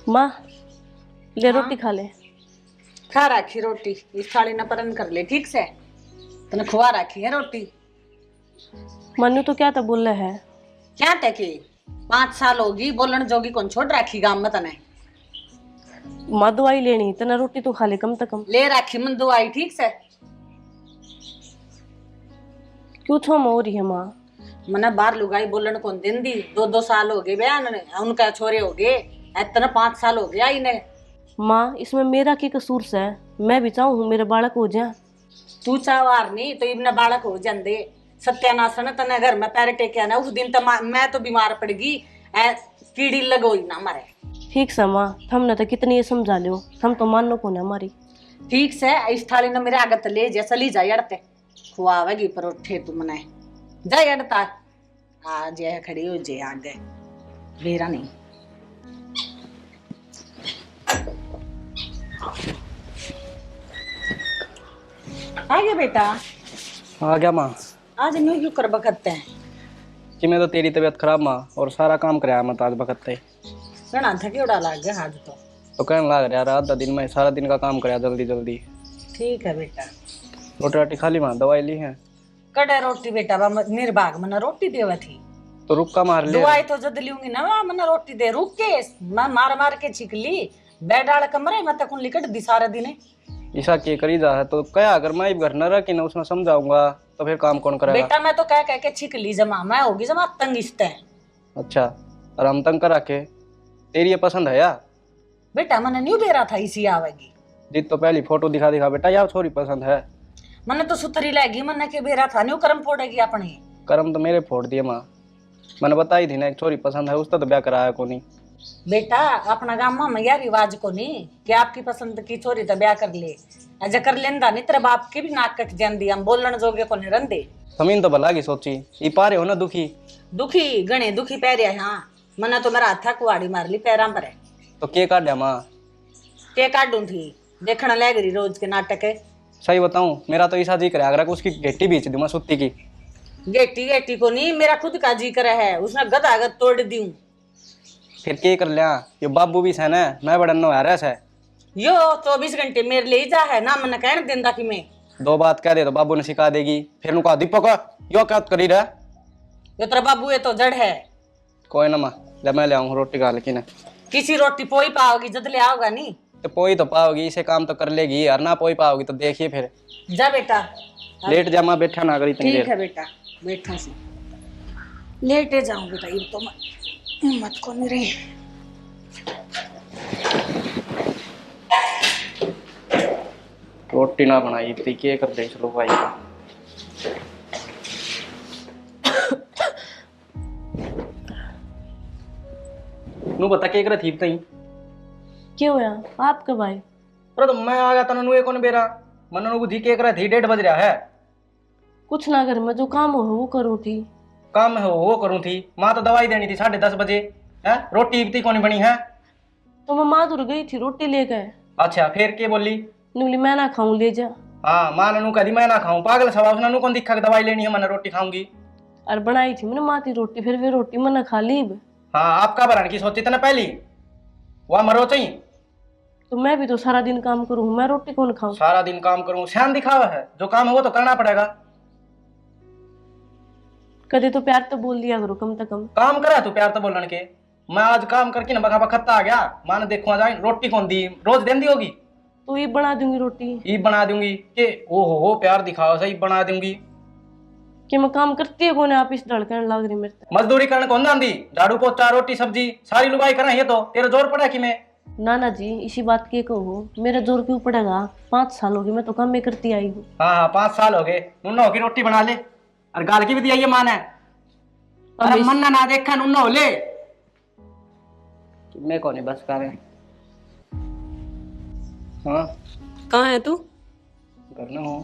माँ ले हाँ? रोटी खा ले। खा राखी रोटी, इस थाली न परन कर ले ठीक से। तने खुआ राखी है रोटी। मनु तो क्या था बोल रहा है। क्या टके 5 साल होगी बोलन जोगी कौन छोड़ राखी गांव में तने। माँ दवाई लेनी तना रोटी तो खा ले कम से कम। ले राखी मन दवाई ठीक से। क्यों छो हो रही है माँ। मना बाहर लुगाई बोलन कौन दिन दी 2-2 साल हो गए बयान ने उनका छोरे हो गए। इतना 5 साल हो गया इन्हें। माँ इसमें मेरा क्या कसूर है। मैं भी चाहूँ मेरे बालक हो जाए। तू चावार नहीं तो इबन बालक हो जाते। सत्यानाश न तने घर में पैर टेके ना उस दिन तो मैं तो बीमार पड़ गई। कीड़ी लगोई ना मारे। ठीक से माँ हमने तो कितनी ये समझा लियो हम तो मानो को ना हमारी। ठीक से इस थाली ने मेरे आगत ले जैसा ली जा अड़ते खुआवेगी परोठे तू मने जा अड़ता। आज यह खड़ी हो जे आगे वेरा नहीं। आ गया बेटा। आ गया माँ। आज न्यू क्यों कर बकते हैं। कि मैं तो तेरी तबीयत खराब माँ और सारा काम कराया मैं तो आज बकते घना थके उड़ा लग गया आज तो कहने लग रहा आधा दिन में सारा दिन का काम कराया जल्दी जल्दी। ठीक है बेटा। रोटी राटी खा ली माँ दवाई ली है कड़े रोटी बेटा निर्भाग मना रोटी देवा थी। तो रुक का मार ले। दवाई तो जद लूंगी ना मना रोटी दे रुक के मैं मार मार के छिक ली। बेड डाल कमरे में तक लिकट दी सारे दिन। ईसा के करी जा है तो क्या अगर मैं घर न रह कि ना उसमें समझाऊंगा तो फिर काम कौन करेगा। बेटा मैं तो कह के छिक ली जमा मैं होगी जमा तंग इस्ते। अच्छा और हम तंग करा के तेरी ये पसंद है या। बेटा मैंने न्यू दे रहा था इसी आवेगी। जित तो पहली फोटो दिखा दिखा बेटा यार छोरी पसंद है। मैंने तो सुथरी लगी मैंने के बेरा था न्यू कर्म फोड़ेगी अपनी। कर्म तो मेरे फोड़ दिए माँ। मैंने बताई थी ना एक छोरी पसंद है उसका तो ब्याह कराया को नहीं। बेटा अपना गाँव में यार रिवाज को नहीं कि आपकी पसंद की छोरी तो ब्याह कर ले। अजय कर लेंदा नहीं तेरे बाप की भी नाक कट जाती हम बोलन जोगे को नहीं रंदे। जमीन तो भला की सोची ये पा रहे हो ना दुखी। दुखी गणे दुखी पैरिया हाँ मना तो मेरा हाथा कुआड़ी मार ली पैरा पर है। तो के काट माँ। के काटूं थी देखना लग रही रोज के नाटक है। सही बताऊं मेरा तो ऐसा जी करे अगर उसकी गेटी बीच दूं मैं सुत्ती की। गेटी गेटी को नहीं मेरा खुद का जी करे है उसने गदा गद तोड़ दूं। फिर के कर लिया ये बाबू भी है ना मैं बड़ा नो है है। यो 24 घंटे मेरे ले जा है ना मन कहने देंदा कि मैं। दो बात कह दे तो बाबू ने सिखा देगी फिर उनका दीपक यो क्या करी रहा। यो तेरा बाबू ये तो जड़ है। कोई ना माँ जब मैं ले आऊँ रोटी खा लेकिन किसी रोटी पोई पाओगी जद ले आओगा नहीं। तो पोई तो पाओगी इसे काम तो कर लेगी और ना पोई पाओगी तो देखिए फिर। जा बेटा लेट जा माँ बैठा ना करी इतनी ठीक देर। है बेटा बैठो सी लेटे जाऊं बेटा ये तो मैं हिम्मत को नहीं रही। रोटी ना बनाई थी के कर दे चलो भाई का। नू बता के कर थी तई। क्यों होया आप कब आए। अरे तो मैं आ गया था नू कौन बेरा मन नू बुद्धि के कर थी 1:30 बज रहा है। कुछ ना घर में जो काम हो वो करूँ थी। काम है वो करूँ थी माँ तो दवाई देनी थी 10:30 बजे है रोटी इतनी कौन बनी है। तो मैं माधुर गई थी रोटी ले गए। अच्छा फिर के बोली। बोली मैं ना खाऊं ले जा। हाँ माँ ने नू कह दी मैं ना खाऊं पागल सवा उसने नू कौन दिखा के दवाई लेनी है मैंने रोटी खाऊंगी। और बनाई थी मैंने माँ की रोटी फिर वे रोटी मैंने खा ली। हाँ आपका बनाने की सोची थी ना पहली वह मरो चाहिए। तो मैं भी तो सारा दिन काम करूँ मैं रोटी कौन खाऊं। सारा दिन काम करूं शान दिखावा है जो काम है वो तो करना पड़ेगा। कदे तो प्यार तो बोल दिया करो कम से कम। काम करा तू प्यार तो बोलन के मैं आज काम करके ना बखा बखत्ता आ गया माँ ने देखो जाए रोटी कौन दी रोज देंदी होगी। तो ये बना दूंगी रोटी। ये बना दूंगी कि ओ हो प्यार दिखाओ सही बना दूंगी। कि मैं काम करती है कौन आप इस धड़कन लग रही मेरे तो। मजदूरी करने कौन जाती झाड़ू पोछा रोटी सब्जी सारी लुगाई करना है तो तेरा जोर पड़ा कि मैं। नाना जी इसी बात के कहो मेरा जोर क्यों पड़ेगा 5 साल हो गए मैं तो काम में करती आई हूँ। हाँ हाँ 5 साल हो गए नुन्ना होगी रोटी बना ले और गाल की भी दिया ये मान है। अरे मन ना देखा नुन्ना हो ले मैं कौन है बस कर हाँ कहाँ है तू। घर ना हो।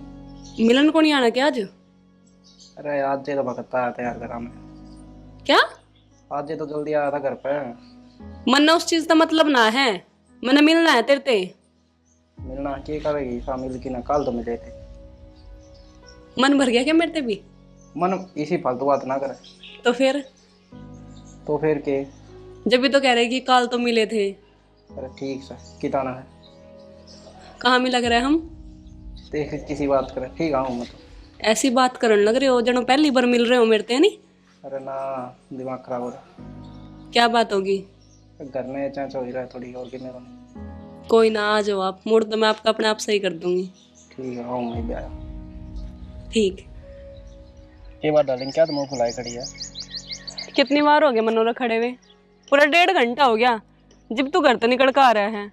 मिलन को नहीं आना क्या आज। अरे आज तो बकता आया था यार घर में। क्या आज तो जल्दी आया था घर पे। मन्ना उस चीज का मतलब ना है मन्ना मिलना है तेरे ते। मिलना के करेगी शामिल की ना कल तो मिले थे। मन भर गया क्या मेरे ते भी। मन इसी फालतू बात ना करे तो फिर तो फिर के जब भी तो कह रहे कि कल तो मिले थे अरे ठीक सर किताना है कहाँ मिला करे हम? देख किसी बात करे ठीक आऊँ मैं तो। ऐसी बात करने लग रहे हो जनो पहली बार मिल रहे हो मेरे ते नहीं। अरे ना दिमाग खराब हो रहा क्या बात होगी? है घर में चाचा हो ही रहा है थोड़ी और कितने को कोई ना, आ जाओ आप, मूड तो मैं आपका अपने आप सही कर दूंगी। ठीक है आऊँ मैं भी आया। ठीक। ये बात डालेंगे क्या तुम फुलाई खड़ी है? कितनी बार हो गया मनोरा खड़े हुए? पूरा 1.5 घंटा हो गया जब तू घर तो निकल कर आ रहा है।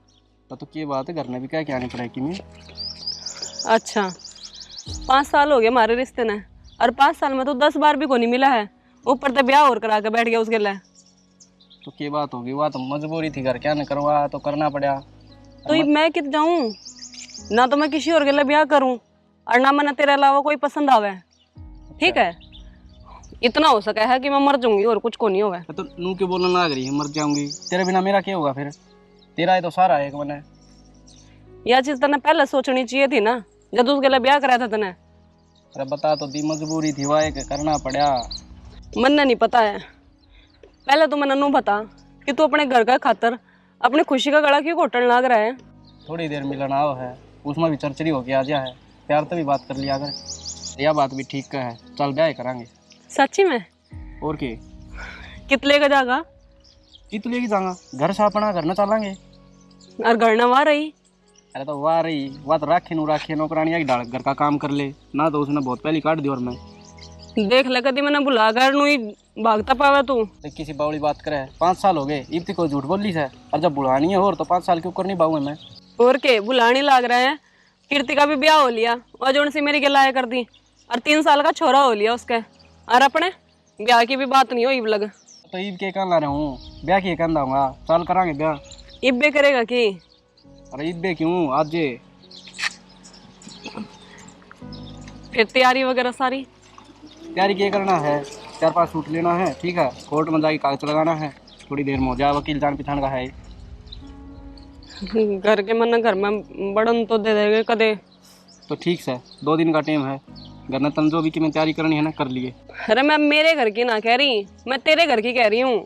तो क्या बात है घर में भी क्या आनी पड़ेगी मैं? अच्छा 5 साल हो गए हमारे रिश्ते ने, और 5 साल में तो 10 बार भी को नहीं मिला है, ऊपर तो ब्याह और करा के बैठ गया उसके लिए। तो क्या बात होगी? वह तो मजबूरी थी घर क्या न करवा तो करना पड़ा। तो ये मैं कित जाऊं? ना तो मैं किसी और के लिए ब्याह करूं और ना मैंने तेरे अलावा कोई पसंद आवे। ठीक है, इतना हो सका है कि मैं मर जाऊंगी और कुछ को नहीं होगा। तो नू क्यों बोलने लग रही है मर जाऊंगी? तेरे बिना मेरा क्या होगा फिर? तेरा है तो सारा है एक मैंने। यह चीज तने पहले सोचनी चाहिए थी ना जब उसके लिए ब्याह कराया था तने। अरे बता तो दी मजबूरी थी वाह करना पड़ा। मन नहीं पता है, पहले तो मैंने नू बता कि तू अपने घर का खातर अपनी खुशी का गला क्यों घोटने लग रहा है। थोड़ी देर मिलन आओ है उसमें भी चरचरी होके आ जा है, प्यार तो भी बात कर लिया अगर यह बात भी ठीक का है। चल ब्याह करांगे। सच्ची में? और के कितने का जागा? कित लेके जाऊंगा घर से अपना घर न चलांगे। और घर ना वहाँ रही? अरे तो वाह रही वह तो राखी नौकरानी आई डाल घर का काम कर ले ना, तो उसने बहुत पहले काट दी। और मैं देख ले कदी मैंने बुला कर नू ही भागता पावा तू। देख किसी बावली बात करे 5 साल हो गए इतनी कोई झूठ बोली है, और जब बुलानी है और तो 5 साल के ऊपर नहीं बाऊ मैं। और के बुलाने लग रहा है? कीर्ति का भी ब्याह हो लिया और जोन सी मेरी गिलाया कर दी, और 3 साल का छोरा हो लिया उसके, और अपने ब्याह की भी बात नहीं हो इब लग। तो ईब के कहना रहा हूँ ब्याह की कहना दूंगा। चल करांगे ब्याह। इब्बे करेगा कि? अरे ईब क्यों आज जे फिर तैयारी वगैरह सारी? तैयारी क्या करना है? 4-5 सूट लेना है ठीक है, कोर्ट में जाके कागज लगाना है, थोड़ी देर में हो जाए, वकील जान पहचान का है। घर के मन घर में बड़न तो दे देंगे कदे। तो ठीक है 2 दिन का टाइम है, घर में तन जो भी कि मैं तैयारी करनी है ना कर लिए। अरे मैं मेरे घर की ना कह रही, मैं तेरे घर की कह रही हूँ।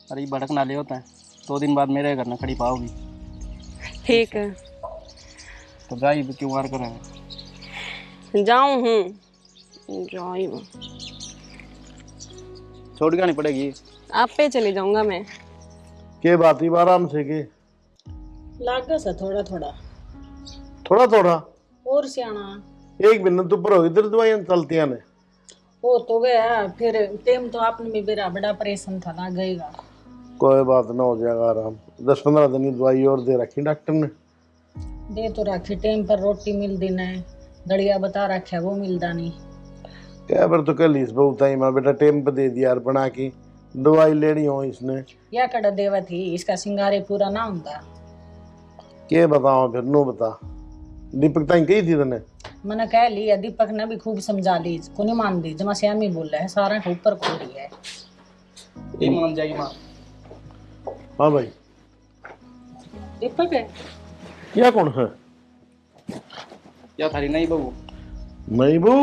अरे भड़क ना ले होता है 2 दिन बाद मेरे घर में खड़ी पाओगी। ठीक है तो जाई क्यों वार करें? जाऊँ हूँ जाई छोड़ के नहीं पड़ेगी। आप पे चली जाऊंगा मैं। के बात ही आराम से के लागा सा थोड़ा थोड़ा थोड़ा थोड़ा और सियाना एक मिनट ऊपर हो इधर दवाइयां चलती ने। हो तो गया फिर टाइम तो आपने भी मेरा बड़ा परेशान था ना गएगा। कोई बात ना हो जाएगा आराम। 10-15 दिन की दवाई और दे रखी डॉक्टर ने। दे तो रखी टाइम पर रोटी मिल देना है, दड़िया बता रखा वो मिलता नहीं। क्या पर तो कल इस बहुत टाइम है बेटा टाइम पे दे दिया यार बना की दवाई लेनी हो इसने। या कड़ा देवा थी इसका सिंगारे पूरा ना होता। के बताओ फिर नो बता। दीपक ताई कही थी तने? मैंने कह लिया, दीपक ने भी खूब समझा ली, को नहीं मान दी, जमा श्यामी बोल रहा है सारा के ऊपर खो रही है। ये मान जाएगी माँ। हाँ भाई दीपक है क्या कौन है? या थारी नहीं बहू नहीं बू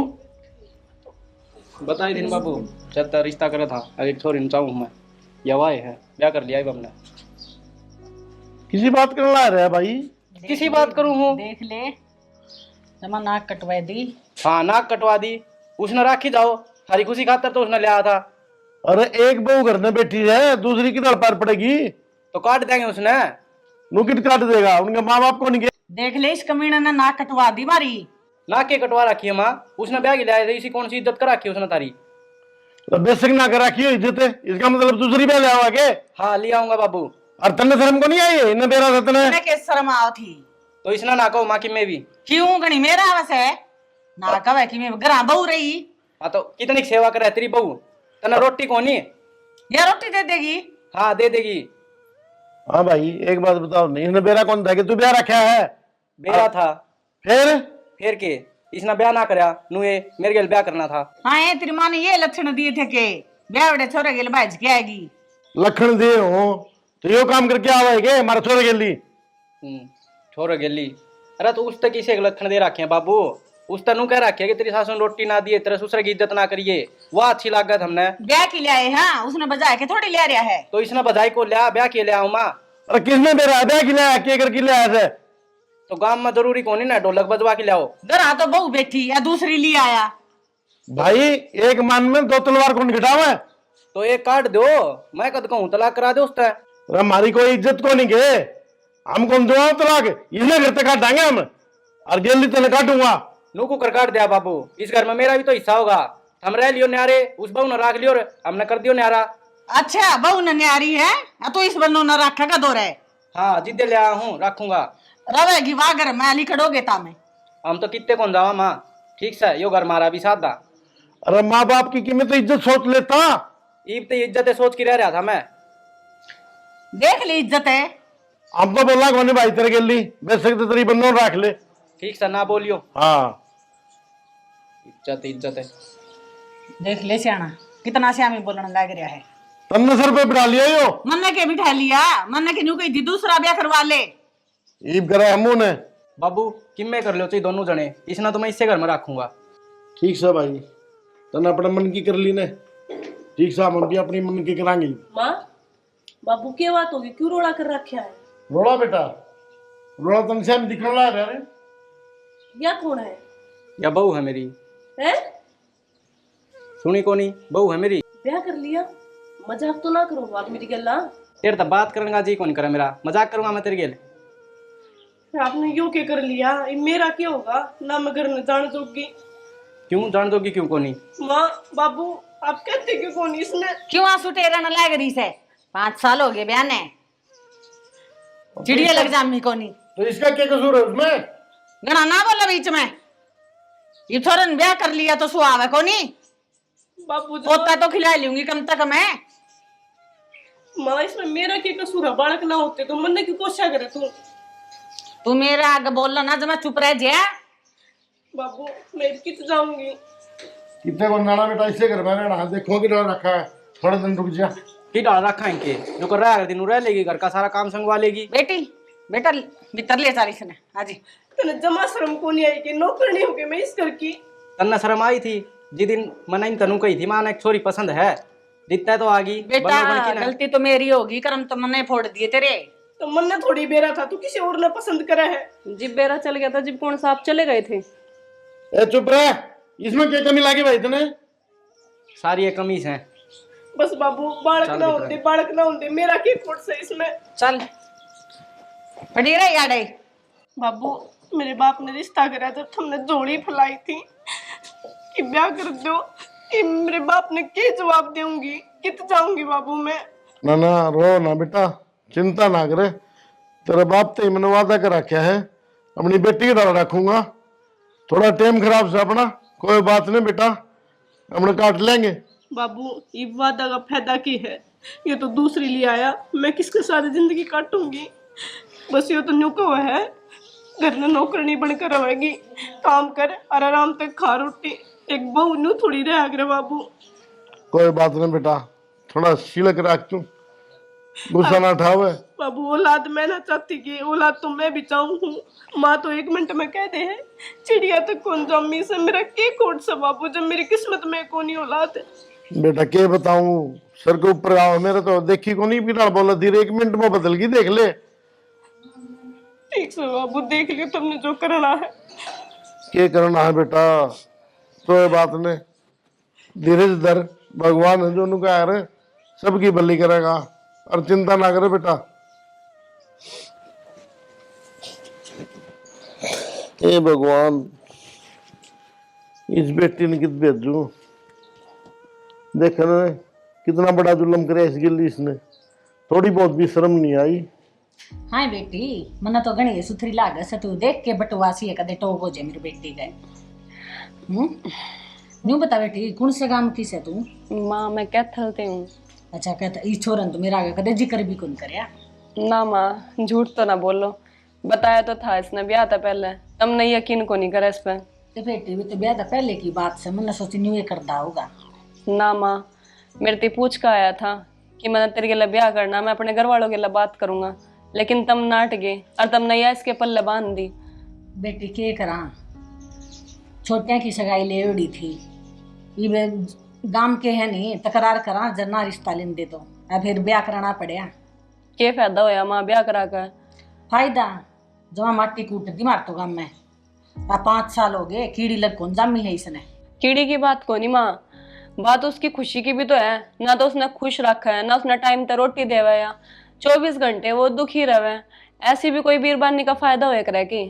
बताई दिन बाबू जब तक रिश्ता करे था अरे एक छोरी चाहूँ मैं यवाए है ब्याह कर लिया हमने। किसी बात करने ला रहा है भाई? किसी बात करूँ हूँ? देख ले जमा नाक कटवा दी। हाँ नाक कटवा दी उसने राखी जाओ हरी खुशी खातर तो उसने लिया था। अरे एक बहू घर में बैठी है दूसरी किधर पार पड़ेगी? तो काट देंगे उसने। नुकित काट देगा उनके माँ बाप को नहीं। देख ले इस कमीने ने नाक कटवा दी मारी। नाक के कटवा रखी है माँ उसने ब्याह की लिया था, इसी कौन सी इज्जत कर रखी है उसने तारी। बेसिक ना कर रखी हो इज्जत है इसका मतलब दूसरी ब्याह ले आओ के। हाँ ले आऊंगा बाबू। और तन्ने शर्म को नहीं आई इन्हें बेरा था तन्ने? मैंने के शर्म आओ थी तो इसने ना कहो माँ की मैं भी क्यों गणी मेरा आवास है ना कवे कि मैं घरा बहू रही। हाँ तो कितनी सेवा करे तेरी बहू तना रोटी कोनी ये रोटी दे देगी। हाँ दे देगी। हाँ भाई एक बात बताओ नहीं इसने बेरा कौन था कि तू ब्याह रखा है? ब्याह था फिर के इसने ब्याह ना कराया नुए मेरे गेल ब्याह करना था। हाँ ये तेरी माँ ने ये लक्षण दिए थे के ब्याह बड़े छोरे के लिए भाज के आएगी। लखन दे हो तो यो काम करके आवेगे हमारा छोरे के लिए। छोरो गेली। अरे तो उस तक किसे लक्षण दे रखे हैं बाबू उस तक नु कह रखे है कि तेरी सासू ने रोटी ना दिए तेरे ससुर की इज्जत ना करिए वो अच्छी लागत हमने। ब्याह की ले आए हाँ उसने बजाय के थोड़ी ले रहा है। तो इसने बधाई को लिया ब्याह के ले आऊं माँ अरे किसने मेरा ब्याह खिलाया के कर खिलाया से? तो गांव में जरूरी कौन है ना ढोलक बजवा के लाओ। घर तो बहू बैठी या दूसरी ले आया। भाई एक मन में दो तलवार कौन घटावा? तो एक काट दो, मैं कद कहूँ तलाक करा दे उससे। अरे हमारी कोई इज्जत को नहीं गए, हम कौन दो तलाक? इसने घर तक काटांगे हम, और गेली तने काटूंगा। नूकू कर काट दिया बाबू, इस घर में मेरा भी तो हिस्सा होगा। हम रह लियो न्यारे, उस बहू ने राख लियो, हमने कर दियो न्यारा। अच्छा बहू ने न्यारी है तो इस बनो न रखेगा दो रहे। हाँ जिद्दे ले आया हूँ रखूंगा। रवेगी वाह घर में अली खड़ोगे तामे। हम तो कितने कौन जावा माँ, ठीक से यो घर मारा भी सादा। अरे माँ बाप की कीमत तो इज्जत सोच लेता। ईब तो इज्जत सोच के रह रहा था मैं। देख ली इज्जत है। हम तो बोला कौन भाई तेरे गेली बेच सकते तेरी बंदों रख ले। ठीक से ना बोलियो। हाँ इज्जत है। देख ले सियाना कितना श्यामी बोलने लग रहा है। तमने सर पे बिठा लिया यो। मन्ने के बिठा लिया, मन्ने के न्यू कही थी दूसरा ब्याह करवा ले। ईब करे हमू ने। बाबू किम्मे कर लो चाहिए दोनों जने, इसना तो मैं इससे घर में रखूंगा। ठीक से भाई, तने अपने मन की कर ली ने, ठीक से हम भी अपनी मन की करांगे। माँ बाबू क्या बात होगी, क्यों रोड़ा कर रखा है? रोड़ा बेटा, रोड़ा तन से हम दिखने लगा रहे। या कौन है? या बहू है मेरी। हैं? सुनी कोनी, बहू है मेरी। ब्याह कर लिया? मजाक तो ना करो बात मेरी गल्ला। तेरे तो बात करूंगा जी कौन करे मेरा, मजाक करूंगा मैं तेरे गेल। आपने यो क्या कर लिया, ये मेरा क्या होगा ना, मैं घर न जान जोगी। क्यों जान दोगी क्यों कोनी? माँ बाबू आप कहते क्यों कोनी इसने? क्यों आंसू टेरा न लग रही से? 5 साल हो गए ब्याह ने, चिड़िया लग जामी कोनी। तो इसका क्या कसूर है उसमें? गणा ना बोला बीच में, ये थोरन ब्याह कर लिया तो सुहावे कोनी। बाबू पोता तो खिला लूंगी कम तक मैं। माँ इसमें मेरा क्या कसूर है, बालक ना होते तो मन की कोशिश करे तू मेरा आगे बोलना ना जब मैं चुप रह जा। बाबू मैं कित जाऊंगी। कितने को नाना बेटा इससे घर में रहना, देखो कि डर रखा है, थोड़े दिन रुक जा। की डाल रखा है इनके, जो कर रहा है दिन रह लेगी, घर का सारा काम संगवा लेगी। बेटी बेटा भीतर ले चालीस ने हाजी। तने जमा शर्म को नहीं आई कि नौकरनी हो गई मैं इस घर की। तन्ना शर्म आई थी जिस दिन मना इन तनु कही थी मां ने एक छोरी पसंद है, दिखता तो आगी। बेटा गलती तो मेरी होगी, कर्म तो मैंने फोड़ दिए तेरे। तो मन ने थोड़ी बेरा था, तू किसी और ने पसंद करा है। जिब बेरा चल गया था, जिब कौन सा आप चले गए थे। ए चुप रह, इसमें क्या कमी लागी भाई तने? सारी ये कमीज है। बस बाबू बालक ना होते मेरा क्या खोट से इसमें। चल पड़ी रही यार। बाबू मेरे बाप ने रिश्ता करा जब तुमने जोड़ी फैलाई थी कि ब्याह कर दो, कि मेरे बाप ने क्या जवाब दूंगी, कित जाऊंगी बाबू मैं। ना ना रो ना बेटा, चिंता ना करे, तेरा बाप तो मैंने वादा कर रखा है, अपनी बेटी का रखूंगा। थोड़ा टाइम खराब से अपना, कोई बात नहीं बेटा, हम काट लेंगे। बाबू ये वादा का फायदा की है, ये तो दूसरी ले आया, मैं किसके साथ जिंदगी काटूंगी। बस ये तो न्यूको है, घर में नौकरनी बनकर रहेगी, काम कर और आराम तक खा रोटी, एक बहू न्यू थोड़ी रह अगर बाबू। कोई बात नहीं बेटा, थोड़ा सिलक रख तू, गुस्सा ना उठावे। बाबू औलाद मैं ना चाहती कि औलाद तो मैं भी चाहूँ हूँ। माँ तो 1 मिनट में कहते हैं चिड़िया तक कौन जमी से, मेरा के कोट से बाबू जब मेरी किस्मत में कौन ही औलाद है। बेटा क्या बताऊं, सर के ऊपर आओ, मेरे तो देखी को नहीं बिना बोला धीरे 1 मिनट में बदल गई, देख ले। ठीक से बाबू देख लियो तुमने जो करना है। क्या करना है बेटा, कोई बात नहीं, धीरे धीरे भगवान है जो उनका है, सबकी भली करेगा, और चिंता ना करे बेटा। हे भगवान, इस बेटी ने कित भेजू, देखना कितना बड़ा जुल्म करे इस गिल्ली इसने, थोड़ी बहुत भी शर्म नहीं आई। हाँ बेटी मना तो गणी सुथरी लागे से, तू देख के बटवासी है कदे टोक हो जाए मेरी बेटी गए। न्यू बता बेटी कौन से गांव की से तू? माँ मैं कैथल ते हूँ। अच्छा कहता ई छोरन तो मेरा आगे कदे जिक्र भी कौन करया। ना माँ झूठ तो ना बोलो, बताया तो था इसने ब्याह था पहले, तुमने यकीन को नहीं करा इस पे। तो बेटी भी तो ब्याह था पहले की बात से, मैंने सोची न्यू ये करता होगा। ना माँ मेरे ते पूछ का आया था कि मैंने तेरे के लिए ब्याह करना, मैं अपने घर वालों के लिए बात करूंगा, लेकिन तुम नाट गए और तुमने यह इसके पल्ले बांध दी। बेटी के करा, छोटिया की सगाई ले उड़ी थी, ये गांव के है नहीं तकरार करा, जरना रिश्ता लेन दे दो, अब फिर ब्याह कराना पड़या। के फायदा होया मां ब्याह करा कर? फायदा जमा माटी कूट दी मार तो गम में 5 साल हो गए, कीड़ी लग कौन जामी है इसने। कीड़ी की बात को नहीं माँ, बात उसकी खुशी की भी तो है ना। तो उसने खुश रखा है ना, उसने टाइम पे रोटी देवा या 24 घंटे वो दुखी रहे। ऐसी भी कोई बीरबानी का फायदा होए करे की?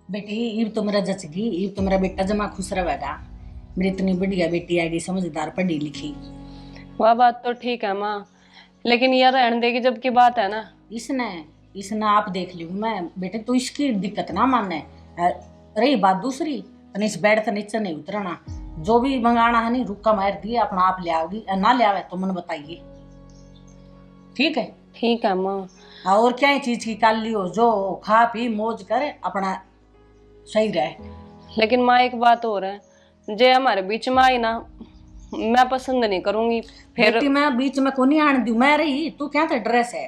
बेटी इब तो मेरा जचगी, इब तो मेरा बेटा जमा खुश रहेगा। मेरी इतनी बढ़िया बेटी आएगी, समझदार, पढ़ी लिखी। वह बात तो ठीक है माँ, लेकिन यह रहने देगी जब की बात है ना। इसने आप देख लियो मैं बेटे, तो इसकी दिक्कत ना माने। रही बात दूसरी, तो इस बेड से नीचे नहीं उतरना। जो भी मंगाना है नहीं रुका मार दिए अपना आप ले आओगी, ना ले आवे तो मन बताइए। ठीक है? ठीक है माँ। और क्या चीज की काल लियो, जो खा पी मौज करे अपना सही रहे। लेकिन माँ एक बात और है, जे हमारे बीच में आई ना, मैं पसंद नहीं करूंगी। फिर बेटी मैं बीच में को नहीं आने दूं, मैं रही तू क्या था ड्रेस है।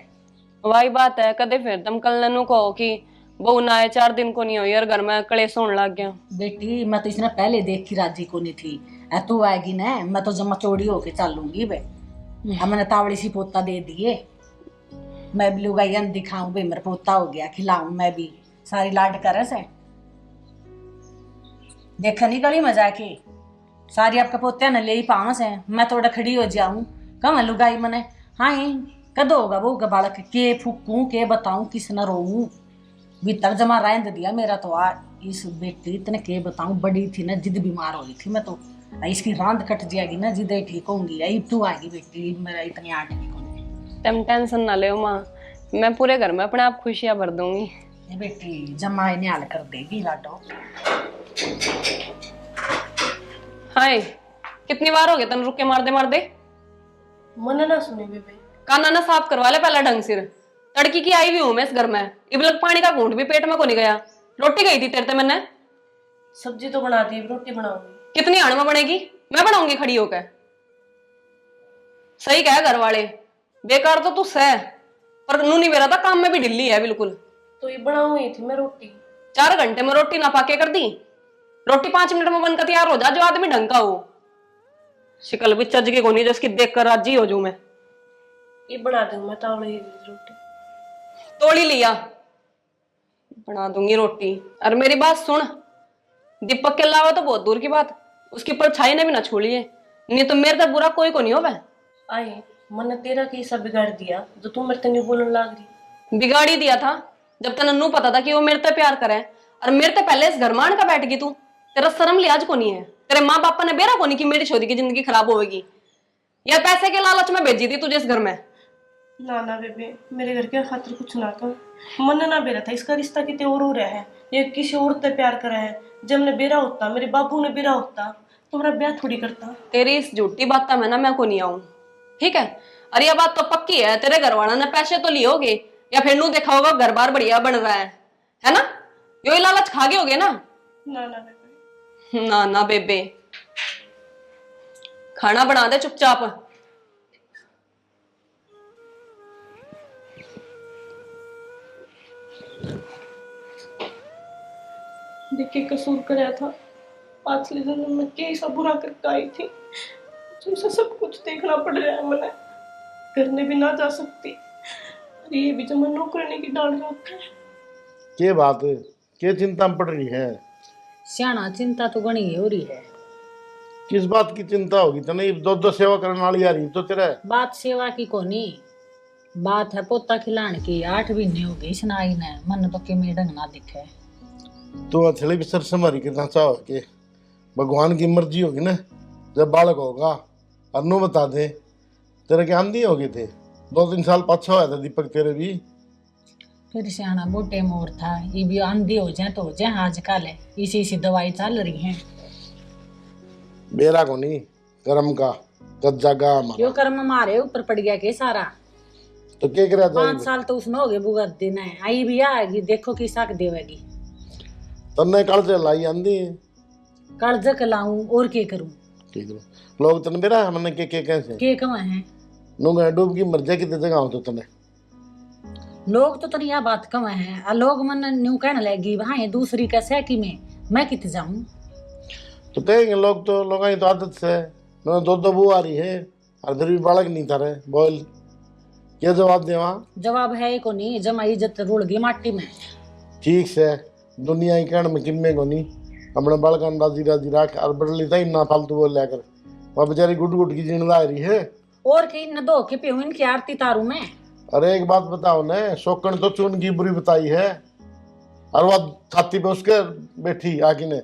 वही बात है, कदे फिर तुम कल ननू कहो कि बहू ना आए 4 दिन को नहीं हो यार, घर में कलेश होने लग गया। बेटी मैं तो इसने पहले देख की राजी को नहीं थी। तू आएगी ना, मैं तो जमा चौड़ी होके चलूंगी बे। मैंने तावड़ी सी पोता दे दिए, मैं भी लुगाइया दिखाऊं बे, मेरा पोता हो गया, खिलाऊं मैं भी, सारी लाड करे से। देखा नहीं गली में जाके सारी आपका पोत्या न ले ही पावस है, मैं थोड़ा खड़ी हो जाऊं कम लुगाई मने। हाँ कदो होगा वो का बालक, के फूकूं के बताऊं किस न रोऊं। भीतर जमा रहने दिया मेरा तो। इस बेटी इतने के बताऊं, बड़ी थी ना, जिद बीमार हो गई थी मैं तो। इसकी रांद कट जाएगी ना, जिद ठीक होंगी। अब तू आएगी बेटी, मेरा इतनी आट नहीं को। तुम टेंशन ना ले माँ, मैं पूरे घर में अपने आप खुशियां भर दूंगी। ये बेटी जमा इन्हें हाल कर देगी लाडो। हाय कितनी बार हो गया तन रुक के मार दे। मन ना सुने बेबे। काना ना साफ करवा ले पहला ढंग से। तड़की की आई हुई हूं मैं इस घर में, इबलक पानी का घूंट भी पेट में को नहीं गया। रोटी गई थी तेरे ते मैंने। सब्जी तो बना दी, रोटी बनाऊंगी। कितनी आड़ में बनेगी? मैं बनाऊंगी खड़ी होकर। सही कहा घर वाले, बेकार तो तू सह, पर नूनी मेरा था काम में भी ढिल्ली है बिल्कुल। तो ये बनाऊंगी थी मैं रोटी। 4 घंटे में रोटी ना पाके कर दी। रोटी 5 मिनट में बनकर तैयार हो जा, जो आदमी ढंग का हो। शिकल भी चज के को नहीं, जिसकी देख कर राजी हो जाऊं मैं। ये बना दूंगी मैं तावड़ी रोटी। तोड़ी लिया, बना दूंगी रोटी। और मेरी बात सुन, दीपक के अलावा तो बहुत दूर की बात, उसकी परछाई ने भी ना छोड़ी है। नहीं तो मेरे तक बुरा कोई को नहीं हो बे। आए मन तेरा की सब बिगाड़ दिया जो तू मेरे तने बोलने लग रही। बिगाड़ी दिया था जब तने नू पता था कि वो मेरे ते प्यार करे, और मेरे ते पहले इस घर मान का बैठ गई तू। तेरा शर्म लिहाज को नहीं है? तेरे माँ बापा ने बेरा को नहीं कि मेरी छोरी की जिंदगी खराब होगी, या पैसे के लालच में भेजी थी तुझे इस घर में? ना ना बेबे, मेरे घर के खातिर कुछ ना कर। मन ना बेरा था, इसका रिश्ता कितने और हो रहा है, ये किसी और से प्यार करा है। जब मैं बेरा होता, मेरे बाबू ने बेरा होता, तुम्हारा ब्याह थोड़ी करता। तेरी इस झूठी बात का मैं को नहीं आऊं, ठीक है? और ये बात तो पक्की है, तेरे घर वाला ने पैसे तो लिए होगे, या फिर नू देखा होगा घर बार बढ़िया बन रहा है ना? यो लालच खा गए होगे ना? ना ना बेबे। ना ना बेबे, खाना बना दे चुपचाप। देखे कसूर कराया था, पाछले जन्म में कैसा बुरा करके आई थी, तुमसे सब कुछ देखना पड़ रहा है। मैंने करने भी ना जा सकती, और ये भी जमा नौकरनी की डाल रखा है। के बात है, के चिंता में पड़ रही है? सियाना चिंता तो गणी हो रही है। किस बात की चिंता होगी? तने दो सेवा करने वाली आ रही तो तेरा बात सेवा की कोनी, बात है पोता खिलाने की। 8 महीने हो गए इसने आई ने, मन तो के में ढंग ना दिखे। तो अथले भी सर समारी करना चाहो कि भगवान की मर्जी होगी ना, जब बालक होगा। अन्नू बता दे, तेरे के आंधी हो गए थे 2-3 साल पाछा होया था दीपक तेरे भी। फिर सियाना मोटे मोर था, ये भी आंधी हो जाए तो हो जाए। आजकल इसी दवाई चल रही है। बेरा को नहीं कर्म का कज्जा गा क्यों कर्म मारे ऊपर पड़ गया के सारा। तो क्या करा 5 साल तो उसने हो गए भुगत देना है। आई भी आएगी, देखो की साक देवेगी। तन्ने कल से लाई आंधी कर्ज लाऊं और के करूं? ठीक है, लोग तन बेरा हमने के कैसे के कमा है नो गए डूब की मर जाए कितने जगह हो तो तने लोग तो यह बात कम है। लोग मन न्यू कहने लगी भाई दूसरी का सैकी में मैं कित जाऊं। तो कहेंगे लोग, तो लोगों की तो आदत से। मैं दो बू आ रही है और फिर भी बालक नहीं था रहे बोल क्या जवाब देवा? जवाब है को नहीं, जमा इज्जत रुड़ गई माटी में। ठीक से दुनिया ही कहने में किम्मे को नहीं, अपने बालकन राजी राजी रख और बदली था ना फालतू बोल लिया कर। वह बेचारी गुट गुट की जीण ला रही है। और की न दो के पीऊं इनकी आरती तारू में। अरे एक बात बताओ ने, शोकन तो चून की बुरी बताई है और वह छाती पे उसके बैठी आके ने।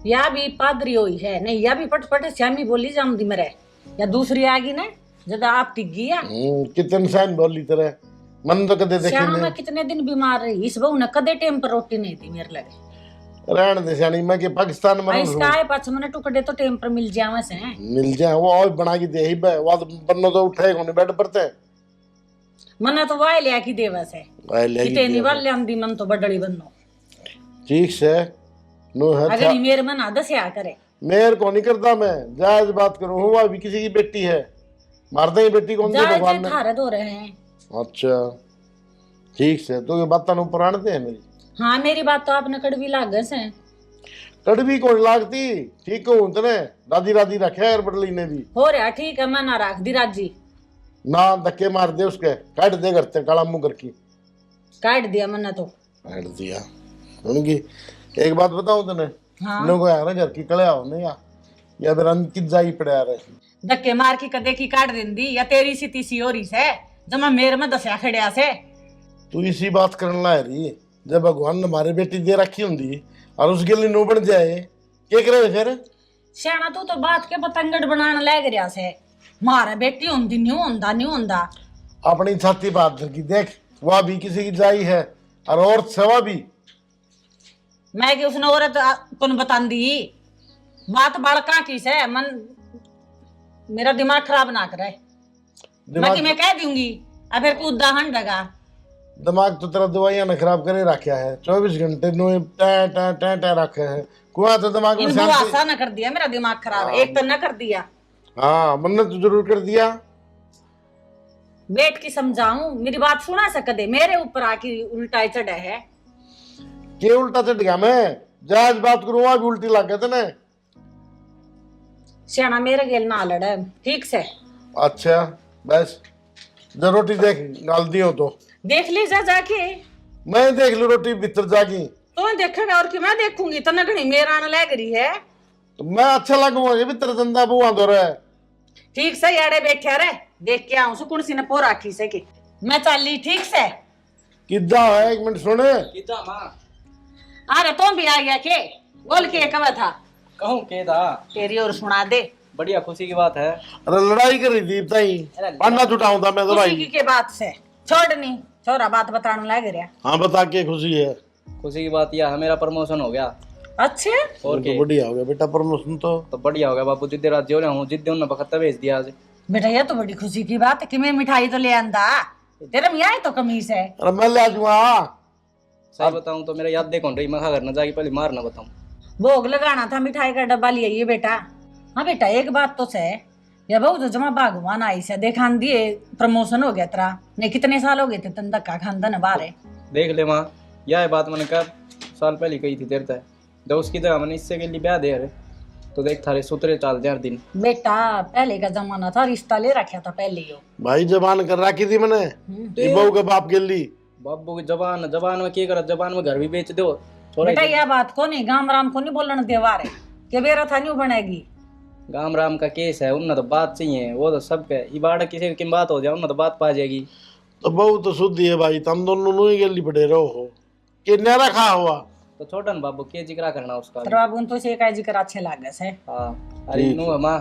या भी पादरी हुई है नहीं, या भी पट पट श्यामी बोली जाम दी मेरे, या दूसरी आगी ने जदा आप टिक गया। कितने सैन बोली तरह मन तो कदे देखे श्यामा ने। मैं कितने दिन बीमार रही, इस बहू ने कदे टाइम पर रोटी नहीं दी मेरे लगे। रहने दे श्यानी, मैं के पाकिस्तान में इसका है पाछ मैंने टुकड़े तो टाइम पर मिल जावे से। मिल जाए वो और बना के दे ही बे, वो बन्नो तो उठे कोने बेड पर थे। मना तो वाय लिया की देवा से ले किते निवाल ले हम दी मन तो बडड़ी बन्नो। ठीक से नो है अगर ये मेरे मन आदत से आ करे। मेयर को नहीं करता मैं, जायज बात करूं। हुआ भी किसी की बेटी है, मार दे बेटी कौन सी भगवान ने। थारे दो रहे हैं। अच्छा ठीक से, तो ये बात तनु पुराण दे मेरी। हाँ मेरी बात तो आपने कड़वी लागे से। कड़वी कौन लागती, ठीक हूं तने राजी राजी रखे यार बडली ने भी। हो रहा ठीक है, मैं ना रख दी राजी ना धक्के मार दे उसके, काट दे करते काला मुंह करके। काट दिया मैंने तो। काट दिया उनकी। एक बात बताऊं तने, हाँ लोग यार घर की कले आओ नहीं या फिर अंकित जाई पड़े यार। धक्के मार की कदे की काट देंदी या तेरी सी तीसी हो रही से जमा मेरे में दसिया खड़िया से। तू इसी बात करने ला रही, जब भगवान ने हमारे बेटी दे रखी होंगी और उसके लिए नो बन जाए क्या करे फिर? श्यामा तू तो बात के पतंगड़ बनाने लग रहा से। मारा बेटी होंदी नहीं होंदा। अपनी छाती बात की देख, वह भी किसी की जाई है और औरत सेवा भी। मैं कि उसने औरत कौन बतान दी बात बड़का की से मन मेरा दिमाग खराब ना करे। मैं कि मैं कह दूंगी अब फिर कूद दाहन लगा। दिमाग तो तेरा दवाइयां ने खराब करे रखा है, 24 घंटे नो टा रखे है। कुआं तो दिमाग में इन शांति। बुआसा न कर दिया मेरा दिमाग खराब, एक तो न कर दिया। हाँ मन्नत तो जरूर कर दिया। बैठ की समझाऊं मेरी बात सुना सकते, मेरे ऊपर आके उल्टा चढ़ा है। के उल्टा चढ़ गया मैं? जायज बात करूँ वहां भी उल्टी लग गए थे। श्याना मेरे गेल ना लड़े ठीक से। अच्छा बस जब रोटी देख डाल दियो तो देख ली जा जाके। मैं देख लू रोटी भीतर जागी तो देखेगा और कि मैं देखूंगी तो नगनी मेरा आने लग रही है। तो मैं अच्छा लगूंगा कि भीतर धंधा बुआ दो रहा है। ठीक से यारे बैठे रे देख के आऊं सुकुन सी ने पोर आखी से कि मैं चली ठीक से। किदा है एक मिनट सुने। किदा मां अरे तुम भी आ गया के बोल के कब था कहूं के दा तेरी और सुना दे। बढ़िया खुशी की बात है। अरे लड़ाई कर रही थी ताई, पाना छुटाऊं था मैं तो खुशी भाई। की के बात से छोड़नी छोरा बात बताने लग रहा। हाँ बता के खुशी है। खुशी की बात यह है मेरा प्रमोशन हो गया। अच्छे और तो बढ़िया हो गया बेटा प्रमोशन तो बढ़िया हो गया बापू। जिद्दे रात जो हूँ जिद्दे उन्होंने बखत्ता भेज दिया आज। बेटा ये तो बड़ी खुशी की बात है कि मैं मिठाई तो ले आंदा तेरे में आई तो कमीज है। अरे मैं ले आऊंगा। सही बताऊं तो मेरा याद देखो रही, मैं घर न जाके पहले मार ना बताऊं। भोग लगाना था मिठाई का डब्बा ले आइए बेटा। हाँ बेटा एक बात तो से या बहु तो जमा बागवान आई से देखान दिए प्रमोशन हो गया तेरा नहीं कितने साल हो गए थे तन धक्का खानदा न बारे। देख ले माँ यह बात मैंने कब साल पहले कही थी तेरे तक, जब उसकी तरह मैंने इससे के लिए ब्याह दे रहे तो देख थारे सुतरे चाल दे हर दिन। बेटा पहले का जमाना था रिश्ता ले रखा था पहले ही। भाई जबान कर रखी थी मैंने बहू के बाप के लिए। बाबू की जबान जबान में क्या कर, जबान में घर भी बेच दो। बेटा यह बात को नहीं गाम राम को नहीं बोलने देवा रहे के बेरा था नहीं बनेगी। गाम राम का केस है, उन्हें तो बात चाहिए, वो तो सबके इबाड़ा किसी की बात हो जाए उन्हें तो बात पा जाएगी। तो बहू तो शुद्ध है भाई, तुम दोनों ही गली पड़े रहो हो कि न्यारा खा हुआ तो छोटा न बाबू के जिक्र करना उसका। तेरे बाबू तो से का जिक्र अच्छे लागे से। हाँ अरे नू माँ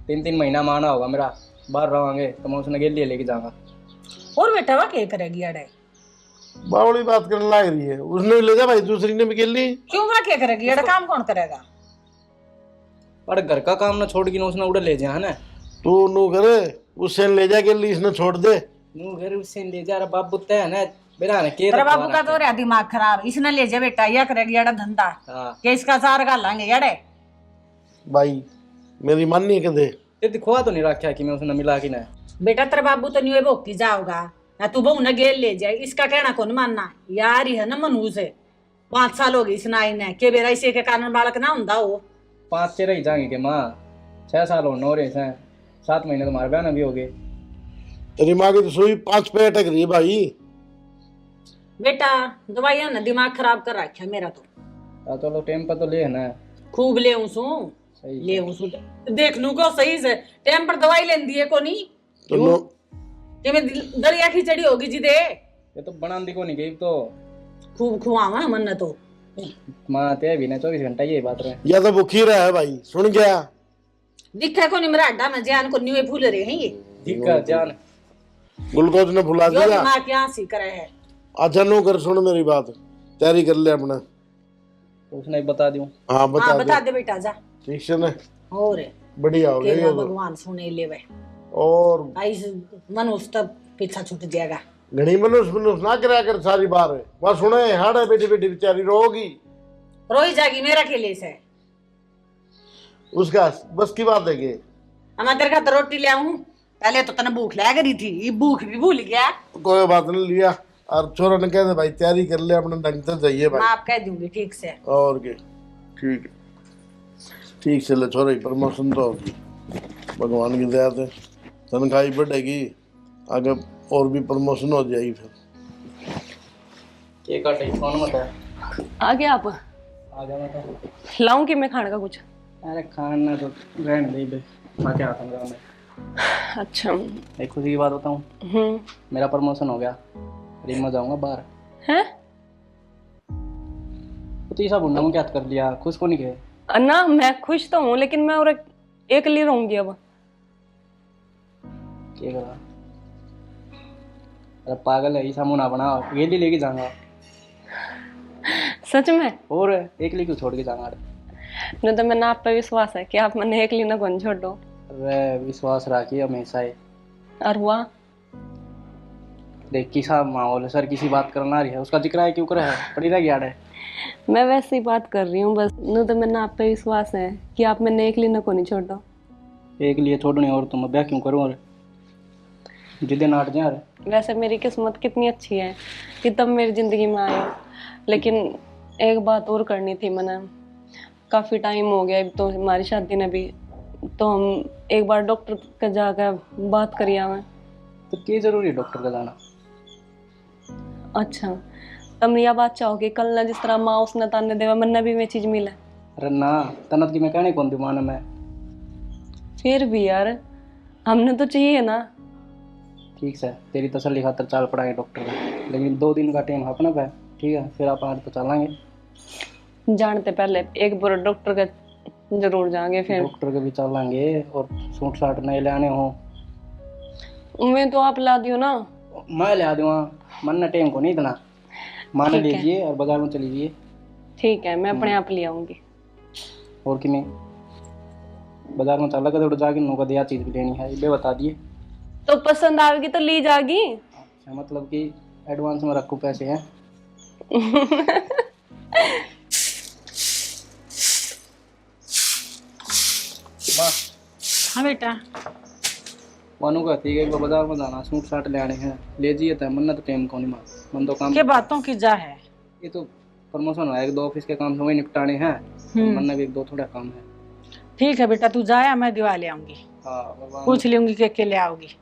3-3 महीना माना होगा मेरा, बाहर रहोगे तो मैं उसने गेली लेके जाऊंगा। और बेटा वह क्या करेगी अड़े बावड़ी बात करने लग रही है, उसने भी ले जा भाई दूसरी ने भी खेल ली। क्यों वह क्या करेगी अड़े काम कौन करेगा। पर घर का काम ना छोड़ के ना उसने उड़े ले जा है ना। तू नू करे उससे ले जा के लिए इसने छोड़ दे। नू घर उससे ले जा रहा बाबू तय है ना बेरा ने के तेरे बाबू का तो रहा दिमाग खराब, इसने ले जा बेटा यह करेगी अड़ा धंधा के इसका सार गालेंगे अड़े। भाई मेरी माननी के दे ते दिखवा तो नहीं रखा कि मैं उसने मिला कि ना। बेटा तेरे बाबू तो नहीं भोग की जाओगा ना तू बहू ने गेल ले जाए, इसका कहना कौन मानना यार ही है ना मनू से। 5 साल हो गई इस नाई ने के बेरा इसी के कारण बालक ना हुंदा हो। 5 ही जाएंगे के माँ 6 साल हो 9 रहे हैं 7 महीने तो मारे बहना भी हो गए। तेरी माँ की तो सुई 5 पे अटक रही है भाई। बेटा दवाइयां ना दिमाग खराब कर रखा मेरा तो। चलो टाइम पर तो ले है ना। खूब ले सू सही ले सू देख लू को सही से टाइम पर दवाई लेन दिए को नहीं तो नो कि मैं दरिया खिचड़ी होगी जी दे ये तो बना दी को नहीं गई तो खूब खुआवा मन तो माँ ते भी ना 24 घंटा ये बात रहे। या तो भूखी रहा है भाई, सुन गया। दिखा को नहीं मेरा अड्डा में जान को न्यू भूल रहे हैं ये दिक्कत जान ग्लूकोज ने भुला जो दिया। दिमाग यहाँ सी करे है। अच्छा नो कर, सुन मेरी बात, तैयारी कर ले अपना। तो उसने बता दूं। हाँ हाँ बता बता दे। दे बेटा जा ठीक से ना, और बढ़िया हो गया केला ये तो। भगवान सुने ले वे और आई मन उस तब पीछा छूट जाएगा। घनी मनुष्य ना कराया कर सारी बार वह सुने हाड़ है बेटी बेटी बेचारी रोगी, रोई जागी मेरा खेले से उसका बस की बात है कि मैं तेरे खातर रोटी ले आऊं। पहले तो तने भूख लग रही थी, ये भूख भी भूल गया। कोई बात नहीं लिया। और छोरा ने कह दे भाई तैयारी कर ले अपने ढंग से जाइए मैं भाई। आप कह दूंगी ठीक से। और के ठीक है, ठीक से ले छोरा, प्रमोशन तो होगी भगवान की दया से, तनख्वाही बढ़ेगी आगे और भी प्रमोशन हो जाएगी। फिर ये काटे फोन मत है। आ गया आप? आ गया मैं तो। लाऊं कि मैं खाने का कुछ? अरे खाना तो रहने दे बे, खा के आता हूँ गाँव में। अच्छा। एक खुशी की बात बताऊँ, मेरा प्रमोशन हो गया, रिम जाऊंगा बाहर। हैं? तो ये सब उन्होंने में क्या कर लिया, खुश को नहीं गए? अन्ना मैं खुश तो हूँ लेकिन मैं और एक लिए रहूंगी अब। क्या करा? अरे पागल है, ऐसा मुंह ना बना, ये लिए लेके जाऊंगा। सच में? और एक लिए क्यों छोड़ के जाऊंगा? नहीं तो मैंने आप पे विश्वास है कि आप मैंने एक लिए ना कौन छोड़ दो। अरे विश्वास रखिए हमेशा ही। और हुआ? देख किसा माहौल है सर, किसी बात करना रही है उसका जिक्र है क्यों करे है, पड़ी रह गया है। मैं वैसे ही बात कर रही हूँ बस। नहीं तो मैंने आप पे विश्वास है कि आप मैंने एक लिए ना कौन छोड़ दो। एक लिए छोड़नी और तुम ब्याह क्यों करूँ? और जिद्दे नाट जाए। वैसे मेरी किस्मत कितनी अच्छी है कि तब मेरी जिंदगी में आए। लेकिन एक बात और करनी थी मैंने, काफ़ी टाइम हो गया तो हमारी शादी ने भी, तो हम एक बार डॉक्टर का जाकर बात करिए हमें। तो क्या जरूरी है डॉक्टर का जाना? अच्छा तब यह बात चाहोगे कल ना जिस तरह माँ उसने ताने देवा मन्ना भी वे चीज मिले? अरे ना, तनत की मैं कहने कौन दी माना मैं। फिर भी यार हमने तो चाहिए ना। ठीक है, तेरी तसल्ली खातर चाल पड़ाएंगे डॉक्टर का, लेकिन 2 दिन का टाइम है अपना पे, ठीक है? फिर आप आज तो चलेंगे। जानते पहले एक बार डॉक्टर का जरूर जाएंगे, फिर डॉक्टर के भी चलेंगे। और सूट साट नए लाने हो मैं तो आप ला दियो ना। मैं ले आ दूँगा, मन ना टाइम को नहीं इतना। मान ठीक है। लीजिए और बाजार में चली जाइए। ठीक है मैं अपने आप ले आऊंगी। और कि नहीं, बाजार में चला कर जाके नौका दिया चीज़ भी लेनी है, ये बता दिए। तो पसंद आएगी तो ली जाएगी। अच्छा मतलब कि एडवांस में रखो पैसे हैं। माँ हाँ बेटा मानू कहती है कि बाजार में जाना सूट साट ले आने हैं, ले जाइए तो मन तो टाइम कौन माँ, मन तो काम के बातों की जा है। ये तो प्रमोशन हुआ, 1-2 ऑफिस के काम से वही निपटाने हैं, मन में भी 1-2 थोड़ा काम है। ठीक है बेटा तू जाया, मैं दिवा ले आऊंगी, हाँ भगवान, पूछ लूंगी के ले आओगी।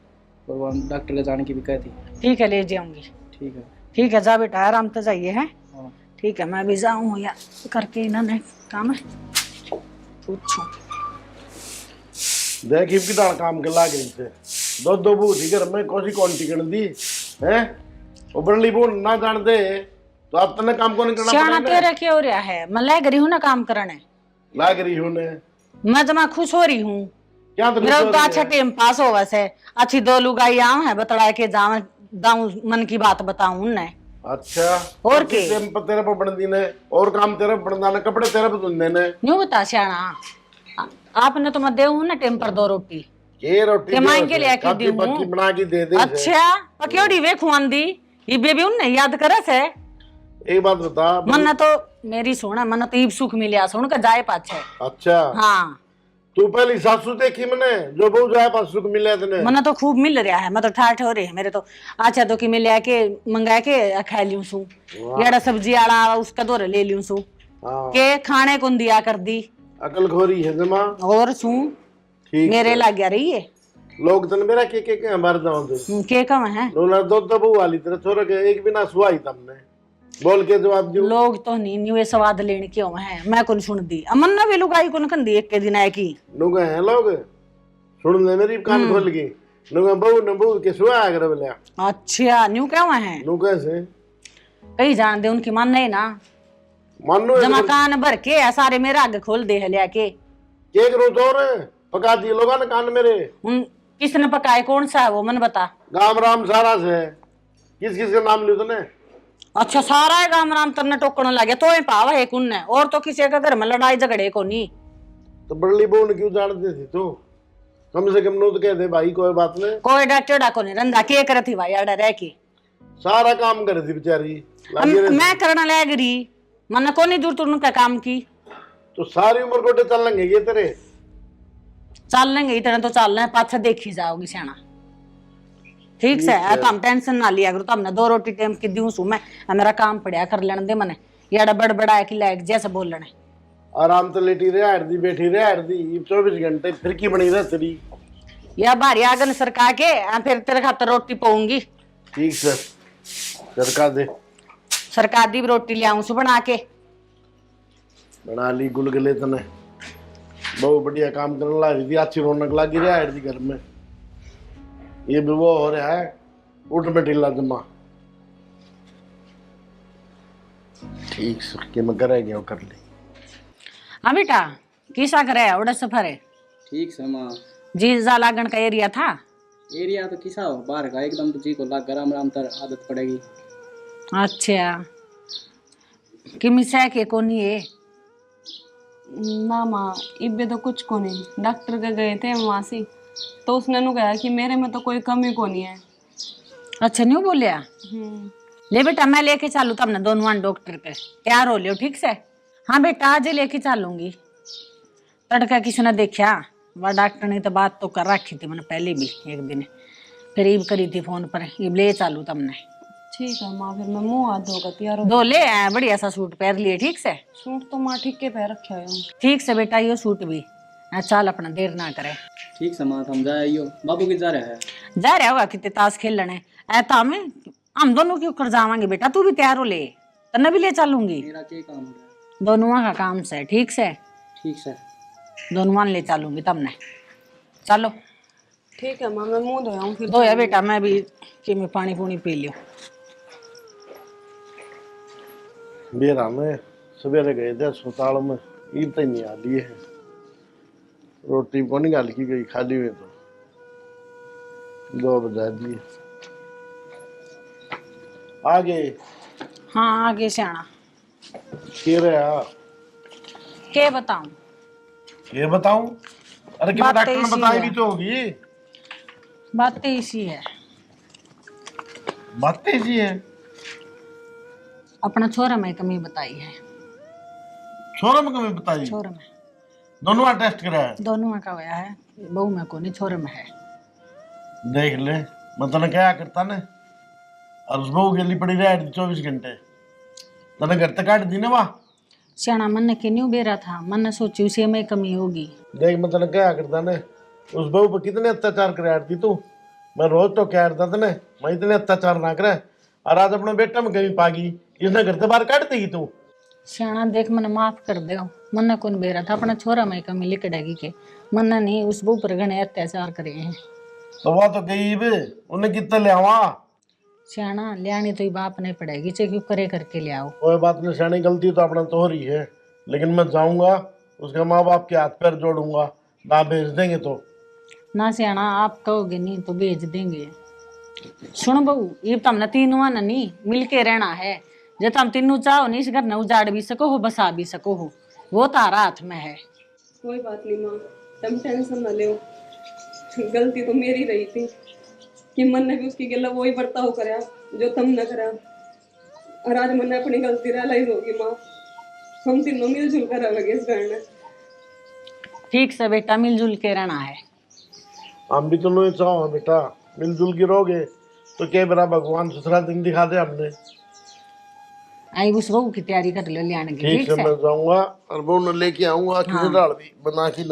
भगवान डॉक्टर के जाने की भी कहती। ठीक है ले जाऊंगी। ठीक है। ठीक है जा बेटा आराम से जाइए है। हाँ ठीक है मैं भी जाऊँ या करके इन्होंने काम है पूछूं। देख की दाल काम के लाग रही थे, 2 बूथी घर में कौन सी क्वांटिटी कर दी है, उबरली बोल ना जान दे तो आप तने काम को नहीं करना सियाना पड़ेगा। तेरे क्या हो रहा है, मैं लग रही हूँ ना काम करने, लाग रही हूँ ने मैं जमा खुश हो रही हूँ। क्या तो मेरा तो अच्छा टाइम पास हो वैसे, अच्छी 2 लुगाई आऊँ है बतड़ा के जाऊँ दाऊँ मन की बात बताऊँ ने। अच्छा और के तेरे पर बनती ने और काम तेरे बनदा ने, कपड़े तेरे पर धुलने ने। न्यू बता सियाना आपने तो मैं देऊ ना टाइम पर 2 रोटी ये रोटी के मांग के लिए काफी पक्की बना के दे दे। अच्छा पक्योड़ी वे खुआंदी ये बेबी उन्ने याद करे से। एक बात बता, मन तो मेरी सोना मन तो ईब सुख मिलिया सुन का जाए पाछे। अच्छा हाँ तू पहली सासू देखी मैंने जो बहु जाए पास सुख मिले तने। मन तो खूब मिल रहा है, मैं तो ठाठ हो रही है मेरे तो। अच्छा तो कि मैं लेके मंगा के खा लियूं सू, याड़ा सब्जी आड़ा उसका दौरे ले लियूं सू हाँ के खाने को दिया कर दी अकल खोरी है जमा। और सू ठीक मेरे लग गया रही है। लोग तन मेरा के मार जाओ तो के कम है रोला दो दबू वाली तरह छोरा के एक बिना सुहाई तमने बोल के जवाब दियो। लोग तो नहीं वे स्वाद लेने क्यों है मैं कौन सुन दी अमन ना भी लुगाई कौन खंदी एक के दिन आए की नुगा है लोग सुन ले मेरी कान खोल के नुगा बहू न बहू के सुहा कर बोले अच्छा न्यू क्या है नुगा से कहीं जान दे उनकी मान नहीं ना मानो जमा कान भर के सारे मेरे आगे खोल दे है लेके केक रो तो रे पका दिए लोगा ने कान मेरे उन किसने पकाए कौन सा है वो मन बता गाम राम सारा से किस किस का नाम लियो तने अच्छा सारा है गाम राम तरने टोकने लगे तो पावा है कुन ने और तो किसी के घर में लड़ाई झगड़े को नहीं तो बड़ली बहू ने क्यों जानते थी तू कम से कम नो तो कह दे भाई कोई बात नहीं कोई डाटेड़ा को नहीं रंदा के करती भाई अड़ा रह के सारा काम कर दी बेचारी लागे रहे। मैं करना लग रही मन को नहीं जरूरत उनका काम की तो सारी उम्र गोटे चल लेंगे ये तेरे चल लेंगे इतना तो चल रहे पाछा देखी जाओगी सियाना ठीक से तुम टेंशन ना लिया करो तुमने 2 रोटी टाइम की दूं सु मैं मेरा काम पड़िया कर लेने दे मने ये बड़बड़ा की लायक जैसे बोलने आराम तो लेटी रहे हट दी बैठी रहे हट दी 24 घंटे फिर की बनी रह तेरी या भारी आगन सरका के फिर तेरे खातर रोटी पाऊंगी ठीक सर सरका दे सरकार दी भी रोटी ले आऊं सु बना के बना ली गुलगुले तने बहुत बढ़िया काम करने लगी थी अच्छी रौनक लगी रहा है घर में ये भी वो हो रहा है उठ में ढीला जमा ठीक सर के मैं करे गया कर ली हाँ बेटा किसा करे उड़ा सफर है ठीक से माँ जी जा लागन का एरिया था एरिया तो किसा हो बाहर का एकदम तो जी को लाग गरम राम तर आदत पड़ेगी। अच्छा कि मिसा के कोनी है ना माँ इब्बे तो कुछ को नहीं डॉक्टर के गए थे वहाँ से तो उसने नु कहा कि मेरे में तो कोई कमी को नहीं है। अच्छा नहीं बोलिया ले बेटा मैं लेके चालू तब दोनों डॉक्टर के तैयार हो लियो ठीक से हाँ बेटा आज लेके चलूंगी तड़का किसी ने देखा वह डॉक्टर ने तो बात तो कर रखी थी मैंने पहले भी एक दिन फिर ईब करी थी फोन पर ईब ले चालू तुमने ठीक है माँ फिर मैं मुँह हाथ धोकर तैयार हो दो ले आए बढ़िया सा सूट पहन लिए ठीक से सूट तो माँ ठीक के पहन रखा है ठीक से बेटा ये सूट भी चल अपना देर ना करे ठीक से माँ हम जाए बाबू की जा रहा है जा रहा होगा कितने ताश खेल लेने ऐसा हम दोनों क्यों कर जावांगे बेटा तू भी तैयार हो ले तन्ने भी ले चलूंगी मेरा क्या काम हो रहा है दोनों का काम से ठीक से ठीक से दोनों ले चलूंगी तमने चलो ठीक है माँ मैं मुँह धोया फिर दो है बेटा मैं भी कि मैं पानी पूनी पी लियो बेरा में सवेरे गए थे अस्पताल में ईद तक नहीं आ लिए है रोटी को नहीं गाल की गई खाली हुई तो 2 बजा दिए आगे हाँ आगे से आना के रहा के बताऊं ये बताऊं अरे कि बात डॉक्टर ने ऐसी बताई है। भी तो होगी बात तो इसी है बात ऐसी है अपना छोरा में कमी बताई है छोरे में कमी बताई छोरा में दोनों टेस्ट कराया दोनों में का होया है बहू में को नहीं छोरे में है देख ले मैं तने क्या करता ने और उस बहू के लिए पड़ी रह 24 घंटे तने घर तक काट दी ना वाह सियाना मन ने क्यों बेरा था मन ने सोची उसे में कमी होगी देख मैं तने क्या करता ने उस बहू पर कितने अत्याचार कराया थी तू मैं रोज तो क्या करता तने मैं इतने अत्याचार ना करे और आज अपने बेटा में कमी पागी इसने घर से बाहर काट देगी तू सियाना देख मन माफ कर दे मन ने कौन बेरा था अपना छोरा में कमी लिकड़ेगी के मन ने नहीं उस बहू पर घने अत्याचार करे हैं तो वह तो गई भी उन्हें कितना ले आवा सियाना लियानी तो ही बाप नहीं पड़ेगी चाहे क्यों करे करके ले आओ कोई बात नहीं सियानी गलती तो अपना तो हो रही है लेकिन मैं जाऊंगा उसके माँ बाप के हाथ पैर जोड़ूंगा ना भेज देंगे तो ना सियाना आप कहोगे नहीं तो भेज देंगे सुन बहू ये तो हमने तीनों ने नहीं मिल के रहना है जो तुम तीनों चाहो नहीं इस घर ने उजाड़ भी सको हो बसा भी सको हो वो तारा हाथ में है कोई बात नहीं माँ तुम टेंशन ना ले गलती तो मेरी रही थी कि मन ने भी उसकी गला वही बर्ताव कराया जो तुम न करा और आज मन ने अपनी गलती रियलाइज होगी माँ हम तीनों मिलजुल कर लगे इस घर में ठीक से बेटा मिलजुल के रहना है हम भी तो नहीं चाहो बेटा मिलजुल के रहोगे तो क्या बरा भगवान दूसरा दिन दिखा दे हमने आई उस बहू की तैयारी कर लो ले आने की ठीक ठीक है से मैं जाऊंगा और वो लेके आऊंगा किसी डाल भी बना के